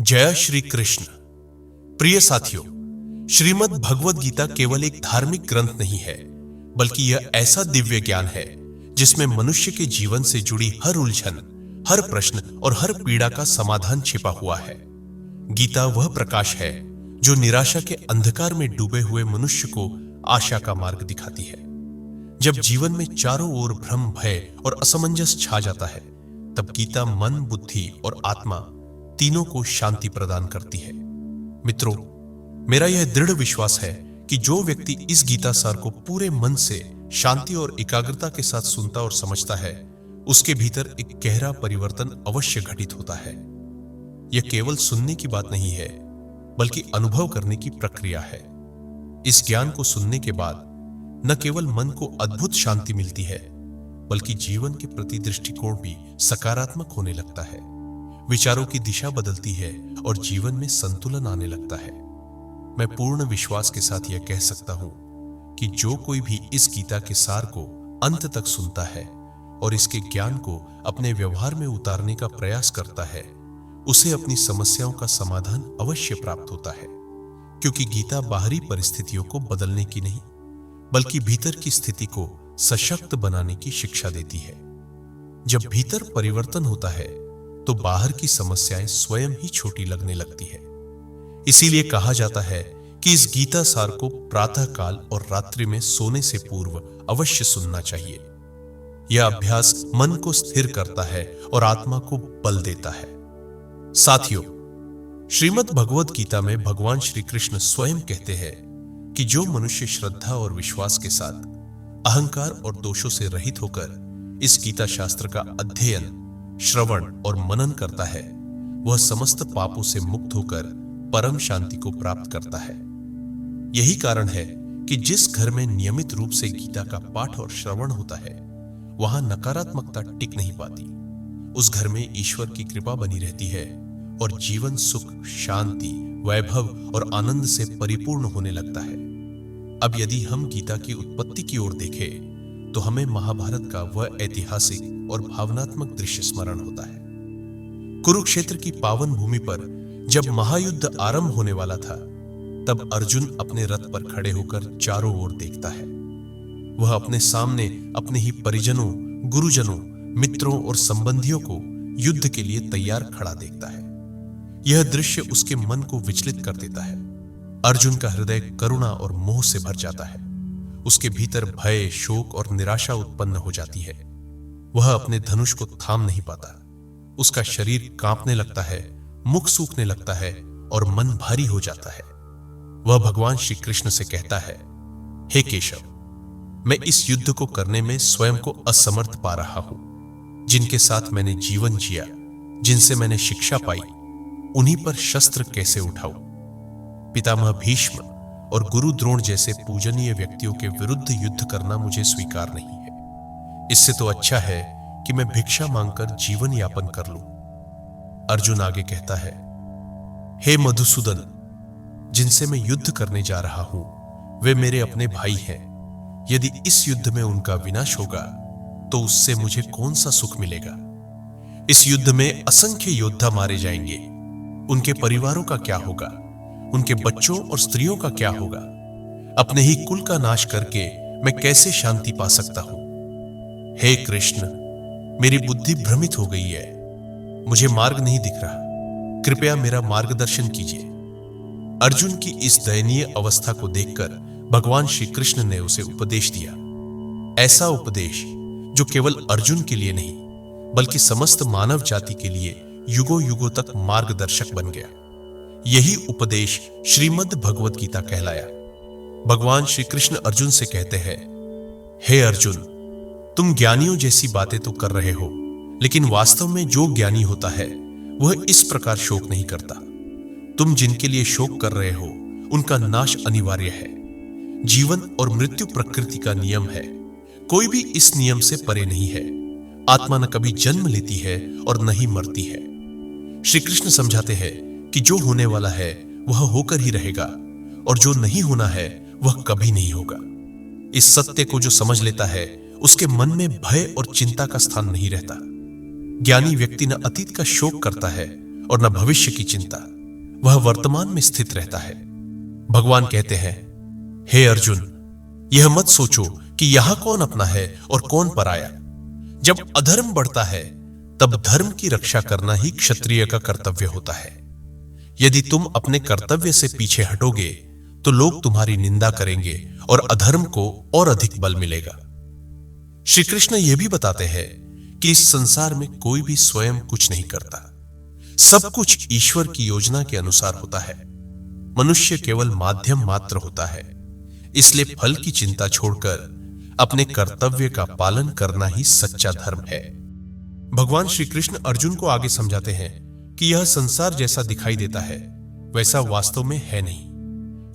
जय श्री कृष्ण। प्रिय साथियों, श्रीमद् भगवद गीता केवल एक धार्मिक ग्रंथ नहीं है, बल्कि यह ऐसा दिव्य ज्ञान है जिसमें मनुष्य के जीवन से जुड़ी हर उलझन, हर प्रश्न और हर पीड़ा का समाधान छिपा हुआ है। गीता वह प्रकाश है जो निराशा के अंधकार में डूबे हुए मनुष्य को आशा का मार्ग दिखाती है। जब जीवन में चारों ओर भ्रम, भय और असमंजस छा जाता है, तब गीता मन, बुद्धि और आत्मा तीनों को शांति प्रदान करती है। मित्रों, मेरा यह दृढ़ विश्वास है कि जो व्यक्ति इस गीता सार को पूरे मन से शांति और एकाग्रता के साथ सुनता और समझता है, उसके भीतर एक गहरा परिवर्तन अवश्य घटित होता है। यह केवल सुनने की बात नहीं है, बल्कि अनुभव करने की प्रक्रिया है। इस ज्ञान को सुनने के बाद न केवल मन को अद्भुत शांति मिलती है, बल्कि जीवन के प्रति दृष्टिकोण भी सकारात्मक होने लगता है। विचारों की दिशा बदलती है और जीवन में संतुलन आने लगता है। मैं पूर्ण विश्वास के साथ यह कह सकता हूं कि जो कोई भी इस गीता के सार को अंत तक सुनता है और इसके ज्ञान को अपने व्यवहार में उतारने का प्रयास करता है, उसे अपनी समस्याओं का समाधान अवश्य प्राप्त होता है। क्योंकि गीता बाहरी परिस्थितियों को बदलने की नहीं, बल्कि भीतर की स्थिति को सशक्त बनाने की शिक्षा देती है। जब भीतर परिवर्तन होता है, तो बाहर की समस्याएं स्वयं ही छोटी लगने लगती है। इसीलिए कहा जाता है कि इस गीता सार को प्रातः काल और रात्रि में सोने से पूर्व अवश्य सुनना चाहिए। यह अभ्यास मन को स्थिर करता है और आत्मा को बल देता है। साथियों, श्रीमद् भगवद गीता में भगवान श्री कृष्ण स्वयं कहते हैं कि जो मनुष्य श्रद्धा और विश्वास के साथ अहंकार और दोषों से रहित होकर इस गीता शास्त्र का अध्ययन, श्रवण और मनन करता है, वह समस्त पापों से मुक्त होकर परम शांति को प्राप्त करता है। यही कारण है कि जिस घर में नियमित रूप से गीता का पाठ और श्रवण होता है, वहां नकारात्मकता टिक नहीं पाती। उस घर में ईश्वर की कृपा बनी रहती है और जीवन सुख, शांति, वैभव और आनंद से परिपूर्ण होने लगता है। अब यदि हम गीता की उत्पत्ति की ओर देखें, तो हमें महाभारत का वह ऐतिहासिक और भावनात्मक दृश्य स्मरण होता है। कुरुक्षेत्र की पावन भूमि पर जब महायुद्ध आरंभ होने वाला था, तब अर्जुन अपने रथ पर खड़े होकर चारों ओर देखता है। वह अपने सामने अपने ही परिजनों, गुरुजनों, मित्रों और संबंधियों को युद्ध के लिए तैयार खड़ा देखता है। यह दृश्य उसके मन को विचलित कर देता है। अर्जुन का हृदय करुणा और मोह से भर जाता है। उसके भीतर भय, शोक और निराशा उत्पन्न हो जाती है। वह अपने धनुष को थाम नहीं पाता। उसका शरीर कांपने लगता है, मुख सूखने लगता है और मन भारी हो जाता है। वह भगवान श्री कृष्ण से कहता है, हे केशव, मैं इस युद्ध को करने में स्वयं को असमर्थ पा रहा हूं। जिनके साथ मैंने जीवन जिया, जिनसे मैंने शिक्षा पाई, उन्हीं पर शस्त्र कैसे उठाऊं? पितामह भीष्म और गुरु द्रोण जैसे पूजनीय व्यक्तियों के विरुद्ध युद्ध करना मुझे स्वीकार नहीं है। इससे तो अच्छा है कि मैं भिक्षा मांगकर जीवन यापन कर लूं। अर्जुन आगे कहता है, हे मधुसूदन, जिनसे मैं युद्ध करने जा रहा हूं, वे मेरे अपने भाई हैं। यदि इस युद्ध में उनका विनाश होगा, तो उससे मुझे कौन सा सुख मिलेगा? इस युद्ध में असंख्य योद्धा मारे जाएंगे। उनके परिवारों का क्या होगा? उनके बच्चों और स्त्रियों का क्या होगा? अपने ही कुल का नाश करके मैं कैसे शांति पा सकता हूं? हे कृष्ण, मेरी बुद्धि भ्रमित हो गई है। मुझे मार्ग नहीं दिख रहा। कृपया मेरा मार्गदर्शन कीजिए। अर्जुन की इस दयनीय अवस्था को देखकर भगवान श्री कृष्ण ने उसे उपदेश दिया। ऐसा उपदेश जो केवल अर्जुन के लिए नहीं, बल्कि समस्त मानव जाति के लिए युगों युगों तक मार्गदर्शक बन गया। यही उपदेश श्रीमद् भगवद गीता कहलाया। भगवान श्री कृष्ण अर्जुन से कहते हैं, हे अर्जुन, तुम ज्ञानियों जैसी बातें तो कर रहे हो, लेकिन वास्तव में जो ज्ञानी होता है, वह इस प्रकार शोक नहीं करता। तुम जिनके लिए शोक कर रहे हो, उनका नाश अनिवार्य है। जीवन और मृत्यु प्रकृति का नियम है। कोई भी इस नियम से परे नहीं है। आत्मा न कभी जन्म लेती है और न ही मरती है। श्री कृष्ण समझाते हैं कि जो होने वाला है वह होकर ही रहेगा, और जो नहीं होना है वह कभी नहीं होगा। इस सत्य को जो समझ लेता है, उसके मन में भय और चिंता का स्थान नहीं रहता। ज्ञानी व्यक्ति न अतीत का शोक करता है और न भविष्य की चिंता। वह वर्तमान में स्थित रहता है। भगवान कहते हैं, हे अर्जुन, यह मत सोचो कि यहां कौन अपना है और कौन पराया। जब अधर्म बढ़ता है तब धर्म की रक्षा करना ही क्षत्रिय का कर्तव्य होता है। यदि तुम अपने कर्तव्य से पीछे हटोगे तो लोग तुम्हारी निंदा करेंगे और अधर्म को और अधिक बल मिलेगा। श्री कृष्ण यह भी बताते हैं कि इस संसार में कोई भी स्वयं कुछ नहीं करता, सब कुछ ईश्वर की योजना के अनुसार होता है। मनुष्य केवल माध्यम मात्र होता है, इसलिए फल की चिंता छोड़कर अपने कर्तव्य का पालन करना ही सच्चा धर्म है। भगवान श्री कृष्ण अर्जुन को आगे समझाते हैं कि यह संसार जैसा दिखाई देता है वैसा वास्तव में है नहीं।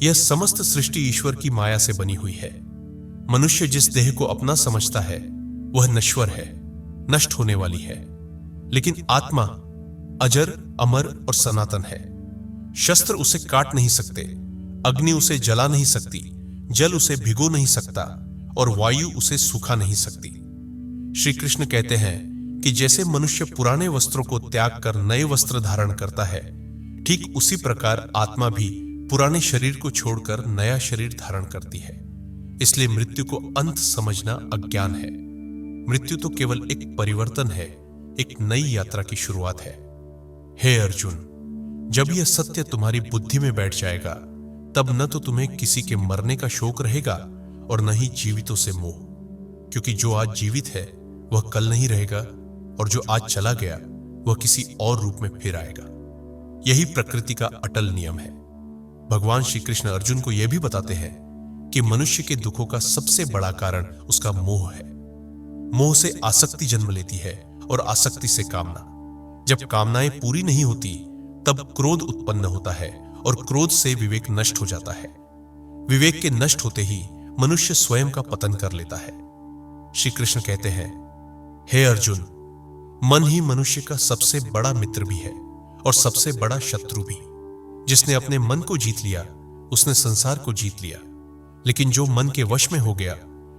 यह समस्त सृष्टि ईश्वर की माया से बनी हुई है। मनुष्य जिस देह को अपना समझता है वह नश्वर है, नष्ट होने वाली है, लेकिन आत्मा अजर, अमर और सनातन है। शस्त्र उसे काट नहीं सकते, अग्नि उसे जला नहीं सकती, जल उसे भिगो नहीं सकता और वायु उसे सुखा नहीं सकती। श्री कृष्ण कहते हैं कि जैसे मनुष्य पुराने वस्त्रों को त्याग कर नए वस्त्र धारण करता है, ठीक उसी प्रकार आत्मा भी पुराने शरीर को छोड़कर नया शरीर धारण करती है। इसलिए मृत्यु को अंत समझना अज्ञान है। मृत्यु तो केवल एक परिवर्तन है, एक नई यात्रा की शुरुआत है। हे अर्जुन, जब यह सत्य तुम्हारी बुद्धि में बैठ जाएगा तब न तो तुम्हें किसी के मरने का शोक रहेगा और न ही जीवितों से मोह, क्योंकि जो आज जीवित है वह कल नहीं रहेगा और जो आज चला गया वह किसी और रूप में फिर आएगा। यही प्रकृति का अटल नियम है। भगवान श्री कृष्ण अर्जुन को यह भी बताते हैं कि मनुष्य के दुखों का सबसे बड़ा कारण उसका मोह है। मोह से आसक्ति जन्म लेती है और आसक्ति से कामना। जब कामनाएं पूरी नहीं होती तब क्रोध उत्पन्न होता है और क्रोध से विवेक नष्ट हो जाता है। विवेक के नष्ट होते ही मनुष्य स्वयं का पतन कर लेता है। श्री कृष्ण कहते हैं, हे अर्जुन, मन ही मनुष्य का सबसे बड़ा मित्र भी है और सबसे बड़ा शत्रु भी। जिसने अपने मन को जीत लिया उसने संसार को जीत लिया, लेकिन जो मन के वश में हो गया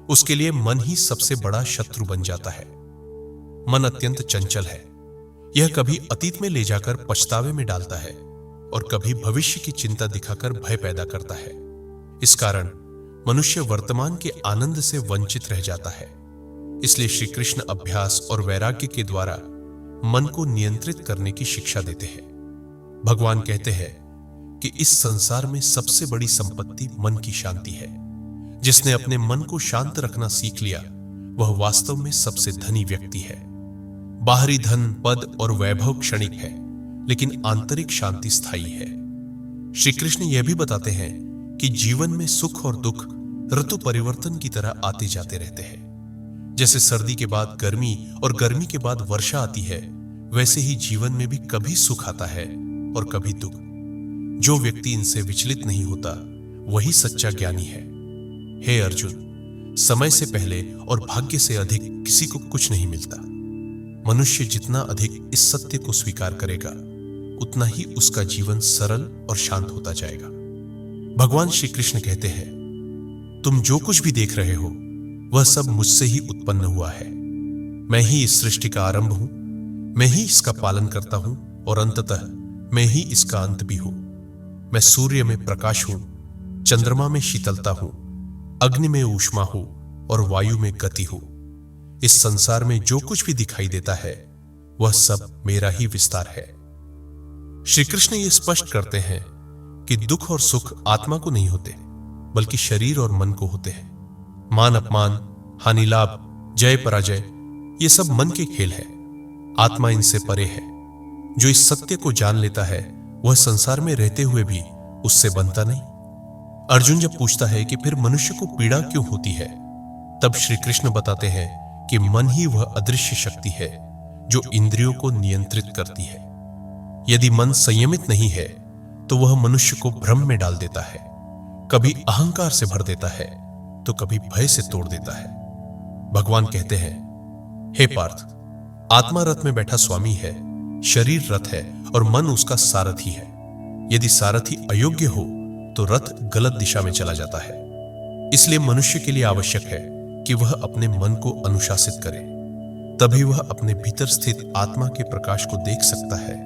उसके लिए मन ही सबसे बड़ा शत्रु बन जाता है। मन अत्यंत चंचल है। यह कभी अतीत में ले जाकर पछतावे में डालता है और कभी भविष्य की चिंता दिखाकर भय पैदा करता है। इस कारण मनुष्य वर्तमान के आनंद से वंचित रह जाता है। इसलिए श्री कृष्ण अभ्यास और वैराग्य के द्वारा मन को नियंत्रित करने की शिक्षा देते हैं। भगवान कहते हैं कि इस संसार में सबसे बड़ी संपत्ति मन की शांति है। जिसने अपने मन को शांत रखना सीख लिया वह वास्तव में सबसे धनी व्यक्ति है। बाहरी धन, पद और वैभव क्षणिक है, लेकिन आंतरिक शांति स्थायी है। श्री कृष्ण यह भी बताते हैं कि जीवन में सुख और दुख ऋतु परिवर्तन की तरह आते जाते रहते हैं। जैसे सर्दी के बाद गर्मी और गर्मी के बाद वर्षा आती है, वैसे ही जीवन में भी कभी सुख आता है और कभी दुख। जो व्यक्ति इनसे विचलित नहीं होता वही सच्चा ज्ञानी है। हे अर्जुन, समय से पहले और भाग्य से अधिक किसी को कुछ नहीं मिलता। मनुष्य जितना अधिक इस सत्य को स्वीकार करेगा उतना ही उसका जीवन सरल और शांत होता जाएगा। भगवान श्री कृष्ण कहते हैं, तुम जो कुछ भी देख रहे हो वह सब मुझसे ही उत्पन्न हुआ है। मैं ही इस सृष्टि का आरंभ हूं, मैं ही इसका पालन करता हूं और अंततः मैं ही इसका अंत भी हूं। मैं सूर्य में प्रकाश हूं, चंद्रमा में शीतलता हूं, अग्नि में ऊष्मा हूं और वायु में गति हूं। इस संसार में जो कुछ भी दिखाई देता है वह सब मेरा ही विस्तार है। श्री कृष्ण ये स्पष्ट करते हैं कि दुख और सुख आत्मा को नहीं होते बल्कि शरीर और मन को होते हैं। मान अपमान, हानि लाभ, जय पराजय, ये सब मन के खेल है। आत्मा इनसे परे है। जो इस सत्य को जान लेता है वह संसार में रहते हुए भी उससे बनता नहीं। अर्जुन जब पूछता है कि फिर मनुष्य को पीड़ा क्यों होती है, तब श्री कृष्ण बताते हैं कि मन ही वह अदृश्य शक्ति है जो इंद्रियों को नियंत्रित करती है। यदि मन संयमित नहीं है तो वह मनुष्य को भ्रम में डाल देता है, कभी अहंकार से भर देता है तो कभी भय से तोड़ देता है। भगवान कहते हैं, हे पार्थ, आत्मा रथ में बैठा स्वामी है, शरीर रथ है और मन उसका सारथी है। यदि सारथी अयोग्य हो तो रथ गलत दिशा में चला जाता है। इसलिए मनुष्य के लिए आवश्यक है कि वह अपने मन को अनुशासित करे, तभी वह अपने भीतर स्थित आत्मा के प्रकाश को देख सकता है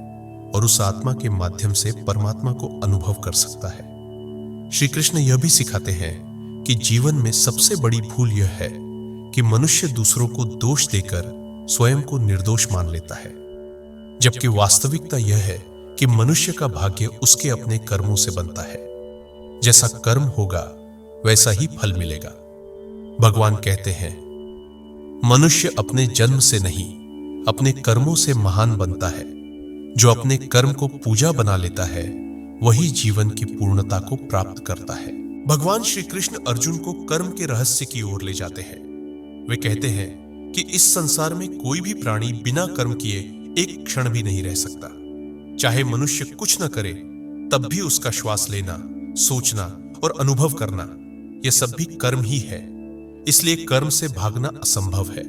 और उस आत्मा के माध्यम से परमात्मा को अनुभव कर सकता है। श्री कृष्ण यह भी सिखाते हैं कि जीवन में सबसे बड़ी भूल यह है कि मनुष्य दूसरों को दोष देकर स्वयं को निर्दोष मान लेता है, जबकि वास्तविकता यह है कि मनुष्य का भाग्य उसके अपने कर्मों से बनता है। जैसा कर्म होगा वैसा ही फल मिलेगा। भगवान कहते हैं, मनुष्य अपने जन्म से नहीं अपने कर्मों से महान बनता है। जो अपने कर्म को पूजा बना लेता है वही जीवन की पूर्णता को प्राप्त करता है। भगवान श्री कृष्ण अर्जुन को कर्म के रहस्य की ओर ले जाते हैं। वे कहते हैं कि इस संसार में कोई भी प्राणी बिना कर्म किए एक क्षण भी नहीं रह सकता। चाहे मनुष्य कुछ न करे तब भी उसका श्वास लेना, सोचना और अनुभव करना यह सब भी कर्म ही है। इसलिए कर्म से भागना असंभव है,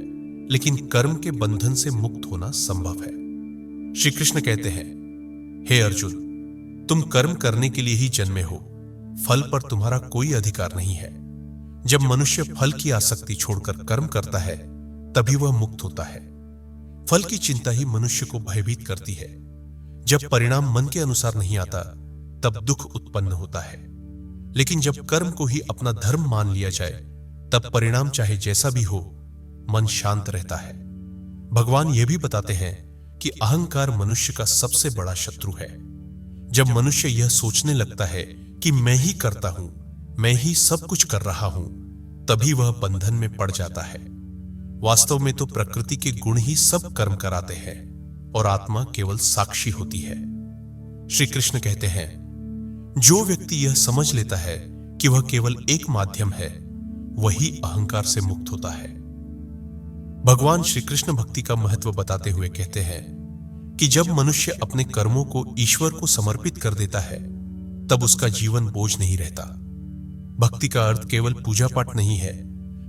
लेकिन कर्म के बंधन से मुक्त होना संभव है। श्री कृष्ण कहते हैं, हे अर्जुन, तुम कर्म करने के लिए ही जन्मे हो, फल पर तुम्हारा कोई अधिकार नहीं है। जब मनुष्य फल की आसक्ति छोड़कर कर्म करता है तभी वह मुक्त होता है। फल की चिंता ही मनुष्य को भयभीत करती है। जब परिणाम मन के अनुसार नहीं आता तब दुख उत्पन्न होता है, लेकिन जब कर्म को ही अपना धर्म मान लिया जाए तब परिणाम चाहे जैसा भी हो, मन शांत रहता है। भगवान यह भी बताते हैं कि अहंकार मनुष्य का सबसे बड़ा शत्रु है। जब मनुष्य यह सोचने लगता है कि मैं ही करता हूं, मैं ही सब कुछ कर रहा हूं, तभी वह बंधन में पड़ जाता है। वास्तव में तो प्रकृति के गुण ही सब कर्म कराते हैं और आत्मा केवल साक्षी होती है। श्री कृष्ण कहते हैं, जो व्यक्ति यह समझ लेता है कि वह केवल एक माध्यम है, वही अहंकार से मुक्त होता है। भगवान श्री कृष्ण भक्ति का महत्व बताते हुए कहते हैं कि जब मनुष्य अपने कर्मों को ईश्वर को समर्पित कर देता है तब उसका जीवन बोझ नहीं रहता। भक्ति का अर्थ केवल पूजा पाठ नहीं है,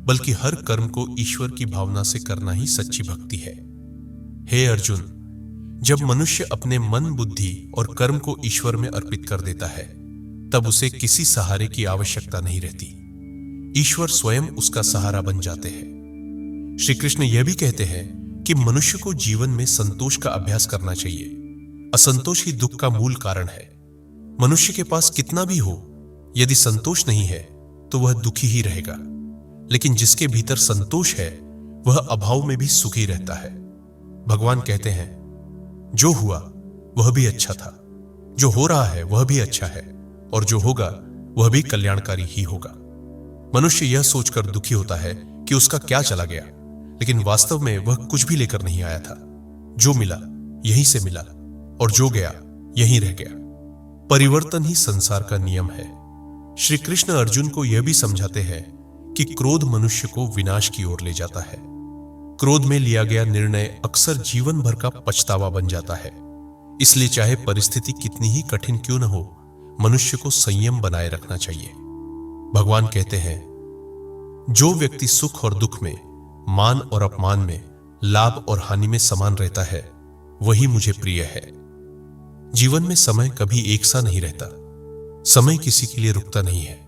बल्कि हर कर्म को ईश्वर की भावना से करना ही सच्ची भक्ति है। हे अर्जुन, जब मनुष्य अपने मन, बुद्धि और कर्म को ईश्वर में अर्पित कर देता है तब उसे किसी सहारे की आवश्यकता नहीं रहती। ईश्वर स्वयं उसका सहारा बन जाते हैं। श्री कृष्ण यह भी कहते हैं कि मनुष्य को जीवन में संतोष का अभ्यास करना चाहिए। असंतोष ही दुख का मूल कारण है। मनुष्य के पास कितना भी हो, यदि संतोष नहीं है तो वह दुखी ही रहेगा, लेकिन जिसके भीतर संतोष है वह अभाव में भी सुखी रहता है। भगवान कहते हैं, जो हुआ वह भी अच्छा था, जो हो रहा है वह भी अच्छा है, और जो होगा वह भी कल्याणकारी ही होगा। मनुष्य यह सोचकर दुखी होता है कि उसका क्या चला गया, लेकिन वास्तव में वह कुछ भी लेकर नहीं आया था। जो मिला यहीं से मिला और जो गया यहीं रह गया। परिवर्तन ही संसार का नियम है। श्री कृष्ण अर्जुन को यह भी समझाते हैं कि क्रोध मनुष्य को विनाश की ओर ले जाता है। क्रोध में लिया गया निर्णय अक्सर जीवन भर का पछतावा बन जाता है। इसलिए चाहे परिस्थिति कितनी ही कठिन क्यों न हो, मनुष्य को संयम बनाए रखना चाहिए। भगवान कहते हैं, जो व्यक्ति सुख और दुख में, मान और अपमान में, लाभ और हानि में समान रहता है वही मुझे प्रिय है। जीवन में समय कभी एक सा नहीं रहता। समय किसी के लिए रुकता नहीं है।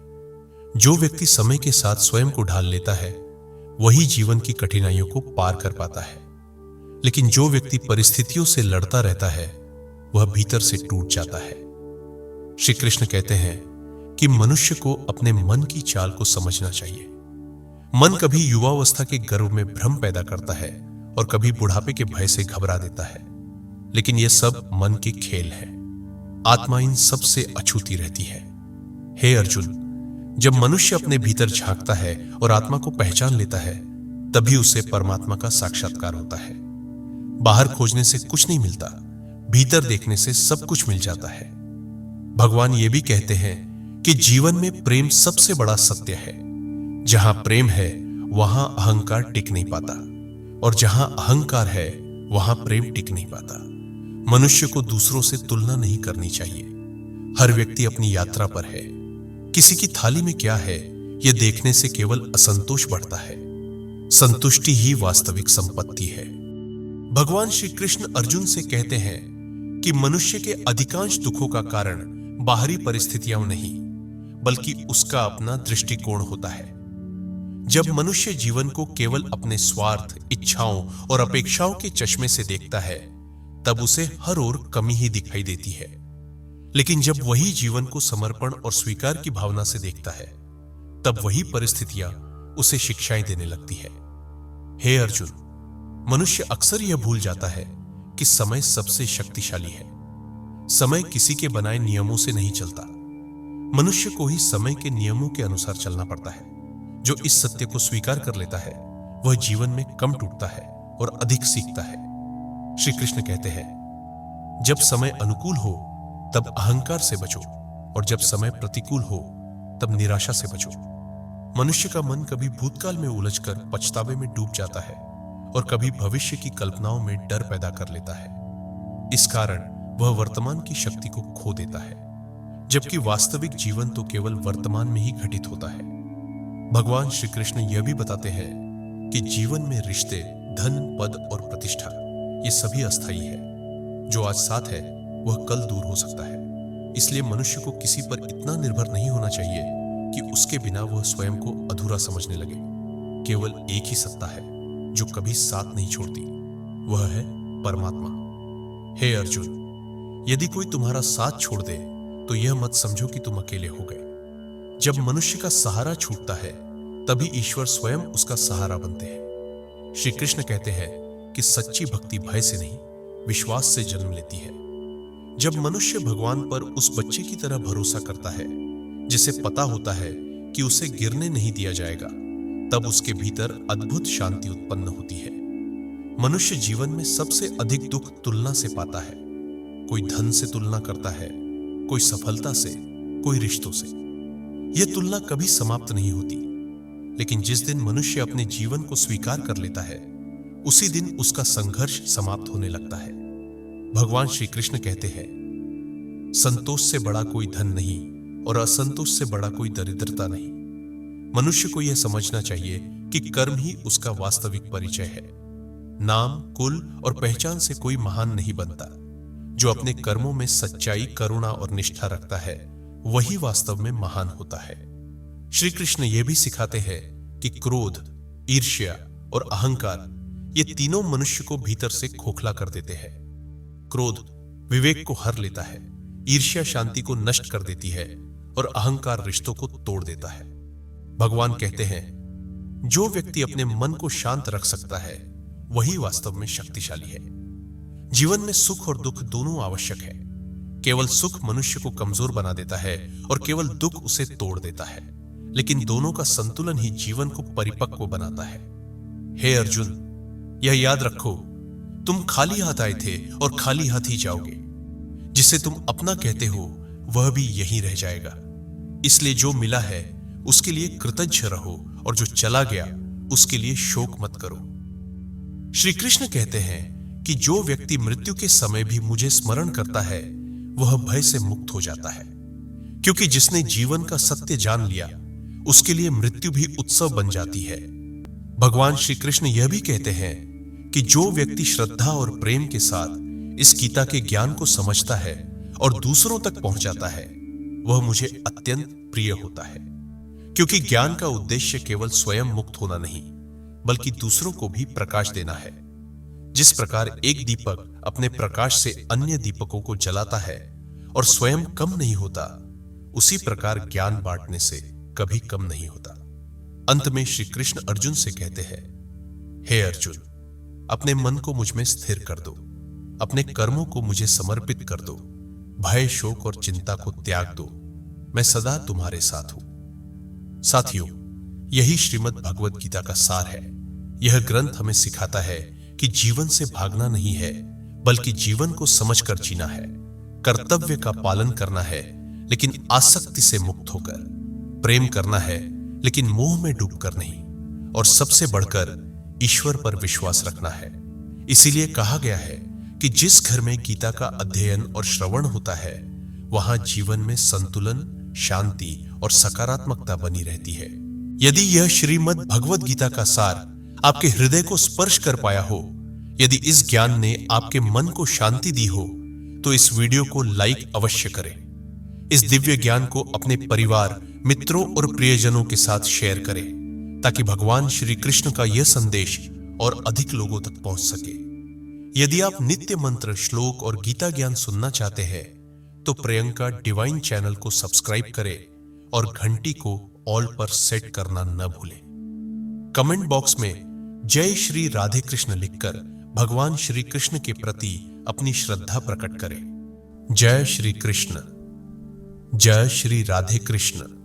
जो व्यक्ति समय के साथ स्वयं को ढाल लेता है वही जीवन की कठिनाइयों को पार कर पाता है, लेकिन जो व्यक्ति परिस्थितियों से लड़ता रहता है वह भीतर से टूट जाता है। श्री कृष्ण कहते हैं कि मनुष्य को अपने मन की चाल को समझना चाहिए। मन कभी युवावस्था के गर्व में भ्रम पैदा करता है और कभी बुढ़ापे के भय से घबरा देता है, लेकिन यह सब मन के खेल है। आत्मा इन सब से अछूती रहती है। हे अर्जुन, जब मनुष्य अपने भीतर झांकता है और आत्मा को पहचान लेता है तभी उसे परमात्मा का साक्षात्कार होता है। बाहर खोजने से कुछ नहीं मिलता, भीतर देखने से सब कुछ मिल जाता है। भगवान ये भी कहते हैं कि जीवन में प्रेम सबसे बड़ा सत्य है। जहां प्रेम है वहां अहंकार टिक नहीं पाता, और जहां अहंकार है वहां प्रेम टिक नहीं पाता। मनुष्य को दूसरों से तुलना नहीं करनी चाहिए। हर व्यक्ति अपनी यात्रा पर है। किसी की थाली में क्या है यह देखने से केवल असंतोष बढ़ता है। संतुष्टि ही वास्तविक संपत्ति है। भगवान श्री कृष्ण अर्जुन से कहते हैं कि मनुष्य के अधिकांश दुखों का कारण बाहरी परिस्थितियां नहीं, बल्कि उसका अपना दृष्टिकोण होता है। जब मनुष्य जीवन को केवल अपने स्वार्थ, इच्छाओं और अपेक्षाओं के चश्मे से देखता है तब उसे हर ओर कमी ही दिखाई देती है। लेकिन जब वही जीवन को समर्पण और स्वीकार की भावना से देखता है, तब वही परिस्थितियां उसे शिक्षाएं देने लगती है। हे अर्जुन, मनुष्य अक्सर यह भूल जाता है कि समय सबसे शक्तिशाली है। समय किसी के बनाए नियमों से नहीं चलता। मनुष्य को ही समय के नियमों के अनुसार चलना पड़ता है। जो इस सत्य को स्वीकार कर लेता है, वह जीवन में कम टूटता है और अधिक सीखता है। श्री कृष्ण कहते हैं, जब समय अनुकूल हो तब अहंकार से बचो, और जब समय प्रतिकूल हो तब निराशा से बचो। मनुष्य का मन कभी भूतकाल में उलझकर पछतावे में डूब जाता है और कभी भविष्य की कल्पनाओं में डर पैदा कर लेता है। इस कारण वह वर्तमान की शक्ति को खो देता है, जबकि वास्तविक जीवन तो केवल वर्तमान में ही घटित होता है। भगवान श्री कृष्ण यह भी बताते हैं कि जीवन में रिश्ते, धन, पद और प्रतिष्ठा ये सभी अस्थायी है। जो आज साथ है वह कल दूर हो सकता है। इसलिए मनुष्य को किसी पर इतना निर्भर नहीं होना चाहिए कि उसके बिना वह स्वयं को अधूरा समझने लगे। केवल एक ही सत्ता है जो कभी साथ नहीं छोड़ती, वह है परमात्मा। हे अर्जुन, यदि कोई तुम्हारा साथ छोड़ दे तो यह मत समझो कि तुम अकेले हो गए। जब मनुष्य का सहारा छूटता है, तभी ईश्वर स्वयं उसका सहारा बनते हैं। श्री कृष्ण कहते हैं कि सच्ची भक्ति भय से नहीं, विश्वास से जन्म लेती है। जब मनुष्य भगवान पर उस बच्चे की तरह भरोसा करता है जिसे पता होता है कि उसे गिरने नहीं दिया जाएगा, तब उसके भीतर अद्भुत शांति उत्पन्न होती है। मनुष्य जीवन में सबसे अधिक दुख तुलना से पाता है। कोई धन से तुलना करता है, कोई सफलता से, कोई रिश्तों से। यह तुलना कभी समाप्त नहीं होती। लेकिन जिस दिन मनुष्य अपने जीवन को स्वीकार कर लेता है, उसी दिन उसका संघर्ष समाप्त होने लगता है। भगवान श्री कृष्ण कहते हैं, संतोष से बड़ा कोई धन नहीं और असंतोष से बड़ा कोई दरिद्रता नहीं। मनुष्य को यह समझना चाहिए कि कर्म ही उसका वास्तविक परिचय है। नाम, कुल और पहचान से कोई महान नहीं बनता। जो अपने कर्मों में सच्चाई, करुणा और निष्ठा रखता है, वही वास्तव में महान होता है। श्री कृष्ण यह भी सिखाते हैं कि क्रोध, ईर्ष्या और अहंकार ये तीनों मनुष्य को भीतर से खोखला कर देते हैं। क्रोध विवेक को हर लेता है, ईर्ष्या शांति को नष्ट कर देती है और अहंकार रिश्तों को तोड़ देता है। भगवान कहते हैं, जो व्यक्ति अपने मन को शांत रख सकता है, वही वास्तव में शक्तिशाली है। जीवन में सुख और दुख दोनों आवश्यक है। केवल सुख मनुष्य को कमजोर बना देता है और केवल दुख उसे तोड़ देता है। लेकिन दोनों का संतुलन ही जीवन को परिपक्व बनाता है। हे अर्जुन, यह याद रखो, तुम खाली हाथ आए थे और खाली हाथ ही जाओगे। जिसे तुम अपना कहते हो वह भी यहीं रह जाएगा। इसलिए जो मिला है उसके लिए कृतज्ञ रहो और जो चला गया उसके लिए शोक मत करो। श्री कृष्ण कहते हैं कि जो व्यक्ति मृत्यु के समय भी मुझे स्मरण करता है, वह भय से मुक्त हो जाता है। क्योंकि जिसने जीवन का सत्य जान लिया, उसके लिए मृत्यु भी उत्सव बन जाती है। भगवान श्री कृष्ण यह भी कहते हैं कि जो व्यक्ति श्रद्धा और प्रेम के साथ इस गीता के ज्ञान को समझता है और दूसरों तक पहुंचाता है, वह मुझे अत्यंत प्रिय होता है। क्योंकि ज्ञान का उद्देश्य केवल स्वयं मुक्त होना नहीं, बल्कि दूसरों को भी प्रकाश देना है। जिस प्रकार एक दीपक अपने प्रकाश से अन्य दीपकों को जलाता है और स्वयं कम नहीं होता, उसी प्रकार ज्ञान बांटने से कभी कम नहीं होता। अंत में श्री कृष्ण अर्जुन से कहते हैं, हे अर्जुन, अपने मन को मुझ में स्थिर कर दो, अपने कर्मों को मुझे समर्पित कर दो, भय, शोक और चिंता को त्याग दो। मैं सदा तुम्हारे साथ हूं। साथियों, यही श्रीमद् भगवद गीता का सार है। यह ग्रंथ हमें सिखाता है कि जीवन से भागना नहीं है, बल्कि जीवन को समझकर जीना है। कर्तव्य का पालन करना है, लेकिन आसक्ति से मुक्त होकर। प्रेम करना है, लेकिन मोह में डूबकर नहीं। और सबसे बढ़कर ईश्वर पर विश्वास रखना है। इसीलिए कहा गया है कि जिस घर में गीता का अध्ययन और श्रवण होता है, वहां जीवन में संतुलन, शांति और सकारात्मकता बनी रहती है। यदि यह श्रीमद् भगवद गीता का सार आपके हृदय को स्पर्श कर पाया हो, यदि इस ज्ञान ने आपके मन को शांति दी हो, तो इस वीडियो को लाइक अवश्य करें। इस दिव्य ज्ञान को अपने परिवार, मित्रों और प्रियजनों के साथ शेयर करें, ताकि भगवान श्री कृष्ण का यह संदेश और अधिक लोगों तक पहुंच सके। यदि आप नित्य मंत्र, श्लोक और गीता ज्ञान सुनना चाहते हैं तो प्रियंका डिवाइन चैनल को सब्सक्राइब करें और घंटी को ऑल पर सेट करना न भूलें। कमेंट बॉक्स में जय श्री राधे कृष्ण लिखकर भगवान श्री कृष्ण के प्रति अपनी श्रद्धा प्रकट करें। जय श्री कृष्ण। जय श्री राधे कृष्ण।